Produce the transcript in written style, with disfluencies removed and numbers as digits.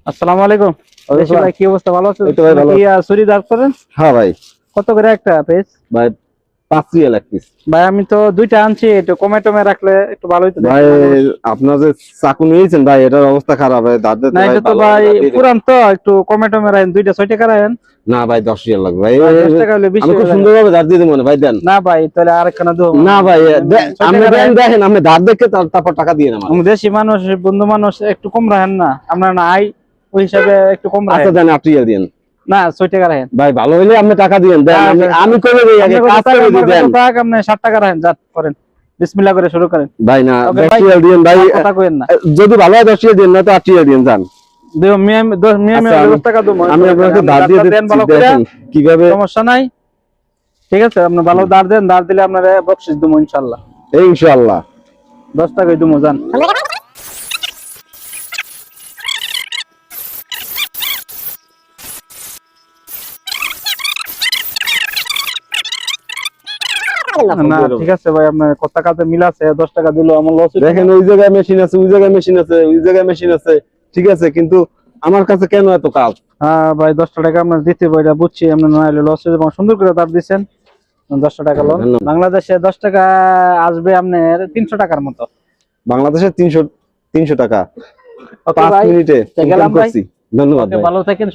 আসসালামু আলাইকুম। দেশি ভাই কি অবস্থা, ভালো আছেন? এই তো ভাই ভালো। কি চুরি দাঁড় করেন? হ্যাঁ ভাই, কত করে একটা পেজ? ভাই 5 রিয়াল এক পিস। ভাই আমি তো দুইটা আনছি, একটু কমে টমে রাখলে একটু ভালো হইতো। ভাই আপনার যে চাকু নিয়েছেন ভাই, এটার অবস্থা খারাপ। ভাই দাঁত দিতে না ভাই এটা তো ভালো ভাই দাঁত দিয়ে দিন। পুরান তো, একটু কমে টমে রাখেন, দুইটা 6 টাকা রাখেন। না ভাই 10 রিয়াল লাগবে ভাই। ভাই 10 টাকা হলে বেশি আমি খুব হয়ে যায়। সুন্দরভাবে দাঁত দিয়ে দেবো না ভাই, দেন। না ভাই তাহলে আরেকখানা দেবো। না ভাই, 6 আপনি টাকা দেন, রাখেন। দেখেন আপনি দাঁত দেখে তারপর টাকা দিয়ে আমার। আমি দেশি মানুষ, বন্ধু মানুষ, একটু কম রাখেন না। আপনার না আই ওই হিসাবে একটু কম আচ্ছা রাখেন। দেন 8 রিয়াল দিন না 6 টাকা রাখেন। ভাই, ভালো হইলে আপনি টাকা দিয়েন, দেন। আমি করে দিই, আগে কাজ করে দিই, দেন। আপনি 60 টাকা রাখেন, যা করেন। বিসমিল্লাহ করে শুরু করেন। ভাই না, ওকে 10 ভাই, রিয়াল দিন ভাই। কথা কইেন না। যদি ভালো হয় 10 রিয়াল দিন, না তো 8 রিয়াল দিন, যান। দেও মিয়া 10 মিয়া আচ্ছা, 10 টাকা দেবো। আমি আপনাকে দাঁত দিয়ে দিচ্ছি, দেখেন কিভাবে। সমস্যা নাই, ঠিক আছে। আপনি ভালো দাঁড় দেন, দাঁড় দিলে আপনার বকশিস দেবো ইনশাআল্লাহ। ইনশাআল্লাহ 10 টাকাই দেবো, যান। না ঠিক আছে ভাই, আপনার কত টাকাতে মিল আছে। 10 টাকা দিলো আমার লস। দেখেন ওই জায়গায় মেশিন আছে, ওই জায়গায় মেশিন আছে, ওই জায়গায় মেশিন আছে, ঠিক আছে, কিন্তু আমার কাছে কেন এত কাজ? হ্যাঁ ভাই 10 টাকা আপনার দিতে ভাই, এটা বুঝছি। আপনি না হলে লস হয়ে যাবে। সুন্দর করে দাঁড় দিচ্ছেন, 10 টাকা লোন। ধন্যবাদ। বাংলাদেশে 10 টাকা আসবে আপনার 300 টাকার মতো। বাংলাদেশে 300 টাকা ওকে 5 ভাই, মিনিটে গেলাম ইনকাম ভাই। করছি। ধন্যবাদ ওকে, ভাই। ভালো থাকেন।